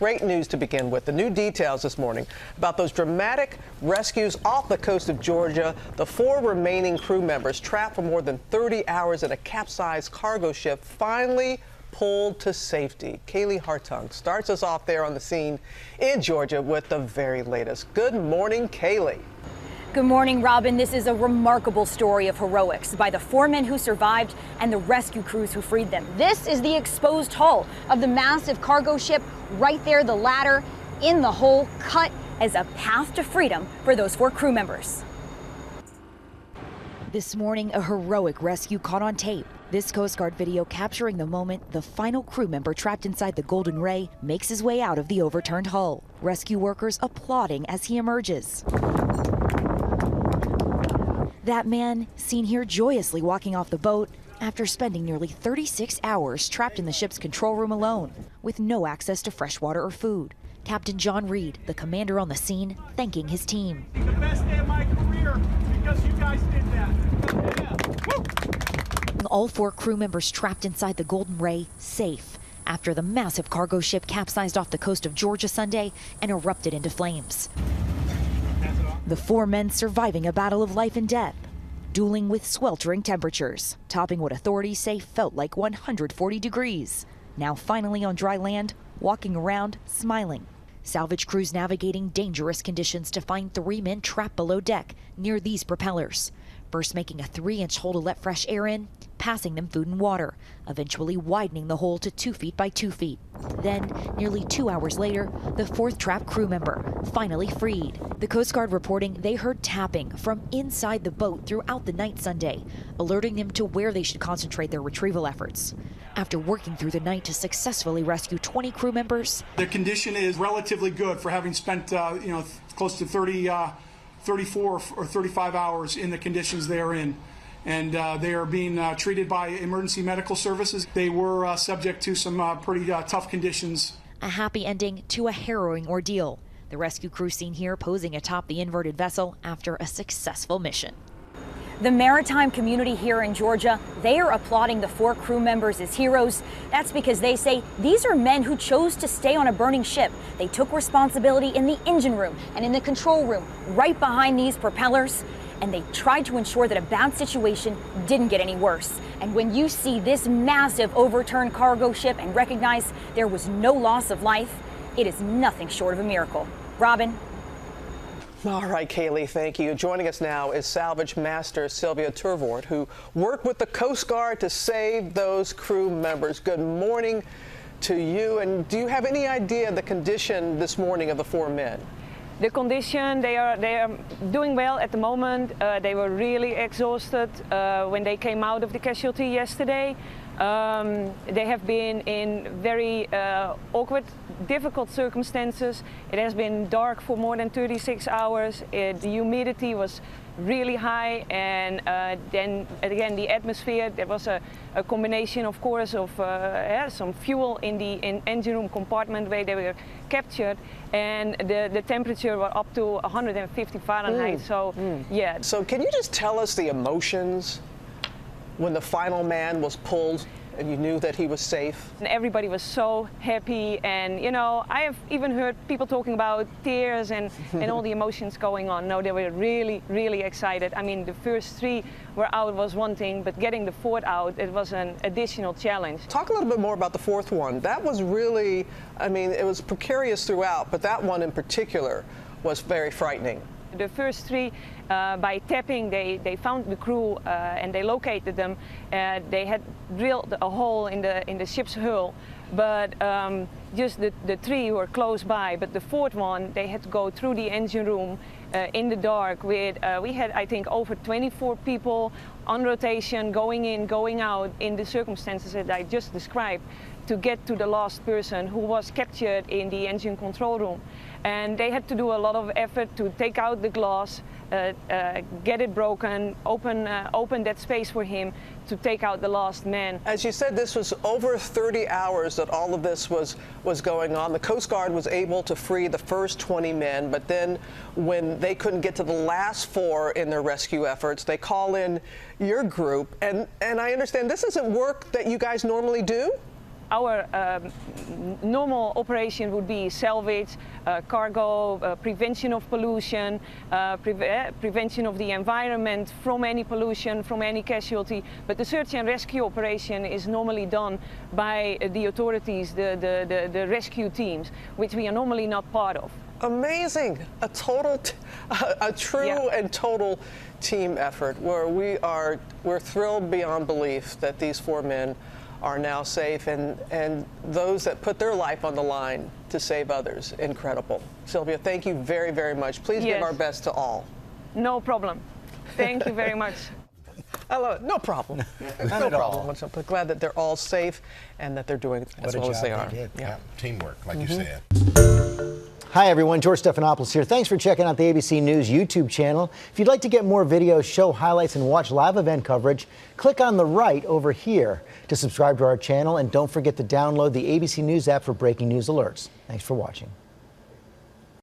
Great news to begin with. The new details this morning about those dramatic rescues off the coast of Georgia. The 4 remaining crew members trapped for more than 30 hours in a capsized cargo ship finally pulled to safety. Kaylee Hartung starts us off there on the scene in Georgia with the very latest. Good morning, Kaylee. Good morning, Robin. This is a remarkable story of heroics by the 4 men who survived and the rescue crews who freed them. This is the exposed hull of the massive cargo ship. Right there, the ladder in the hole cut as a path to freedom for those 4 crew members. This morning, a heroic rescue caught on tape. This Coast Guard video capturing the moment the final crew member trapped inside the Golden Ray makes his way out of the overturned hull. Rescue workers applauding as he emerges. That man seen here joyously walking off the boat after spending nearly 36 hours trapped in the ship's control room alone with no access to fresh water or food. Captain John Reed, the commander on the scene, thanking his team. The best day of my career because you guys did that. Yeah. All 4 crew members trapped inside the Golden Ray safe after the massive cargo ship capsized off the coast of Georgia Sunday and erupted into flames. The 4 men surviving a battle of life and death, dueling with sweltering temperatures, topping what authorities say felt like 140 degrees. Now finally on dry land, walking around, smiling. Salvage crews navigating dangerous conditions to find 3 men trapped below deck near these propellers. First making a 3-inch hole to let fresh air in, passing them food and water, eventually widening the hole to 2 feet by 2 feet. Then, nearly 2 hours later, the 4th trapped crew member finally freed. The Coast Guard reporting they heard tapping from inside the boat throughout the night Sunday, alerting them to where they should concentrate their retrieval efforts. After working through the night to successfully rescue 20 crew members, The condition is relatively good for having spent close to 34 or 35 hours in the conditions they are in. And they are being treated by emergency medical services. They were subject to some pretty tough conditions. A happy ending to a harrowing ordeal. The rescue crew seen here posing atop the inverted vessel after a successful mission. The maritime community here in Georgia, they are applauding the 4 crew members as heroes. That's because they say these are men who chose to stay on a burning ship. They took responsibility in the engine room and in the control room, right behind these propellers. And they tried to ensure that a bad situation didn't get any worse. And when you see this massive overturned cargo ship and recognize there was no loss of life, it is nothing short of a miracle. Robin? All right, Kaylee, thank you. Joining us now is Salvage Master Sylvia Turvort, who worked with the Coast Guard to save those crew members. Good morning to you. And do you have any idea the condition this morning of the 4 men? The condition, they are doing well at the moment. They were really exhausted when they came out of the casualty yesterday. They have been in very awkward, difficult circumstances. It has been dark for more than 36 hours. The humidity was really high, and then again the atmosphere. There was a combination, of course, of some fuel in the engine room compartment where they were captured, and the temperature was up to 150 Fahrenheit. Yeah. So can you just tell us the emotions when the final man was pulled and you knew that he was safe? And everybody was so happy, and I have even heard people talking about tears and all the emotions going on. No, they were really, really excited. I mean, the first 3 were out was one thing, but getting the 4th out, it was an additional challenge. Talk a little bit more about the 4th one. That was really, I mean, it was precarious throughout, but that one in particular was very frightening. The first 3, by tapping, they found the crew and they located them. They had drilled a hole in the ship's hull, but just the 3 who were close by. But the 4th one, they had to go through the engine room in the dark. We had, I think, over 24 people on rotation, going in, going out in the circumstances that I just described, to get to the last person who was captured in the engine control room. And they had to do a lot of effort to take out the glass, get it broken, open that space for him to take out the last man. As you said, this was over 30 hours that all of this was going on. The Coast Guard was able to free the first 20 men, but then when they couldn't get to the last 4 in their rescue efforts, they call in your group. And I understand this isn't work that you guys normally do? our normal operation would be salvage, cargo, prevention of pollution, prevention of the environment from any pollution, from any casualty. But the search and rescue operation is normally done by the authorities, the rescue teams, which we are normally not part of. Amazing. A true and total team effort where we're thrilled beyond belief that these 4 men are now safe, and those that put their life on the line to save others. Incredible. Sylvia, thank you very, very much. Please give our best to all. No problem. Thank you very much. I love it. No problem. No problem. I'm glad that they're all safe and that they're doing as well as they are. Yeah. Teamwork, like you said. Hi, everyone. George Stephanopoulos here. Thanks for checking out the ABC News YouTube channel. If you'd like to get more videos, show highlights, and watch live event coverage, click on the right over here to subscribe to our channel. And don't forget to download the ABC News app for breaking news alerts. Thanks for watching.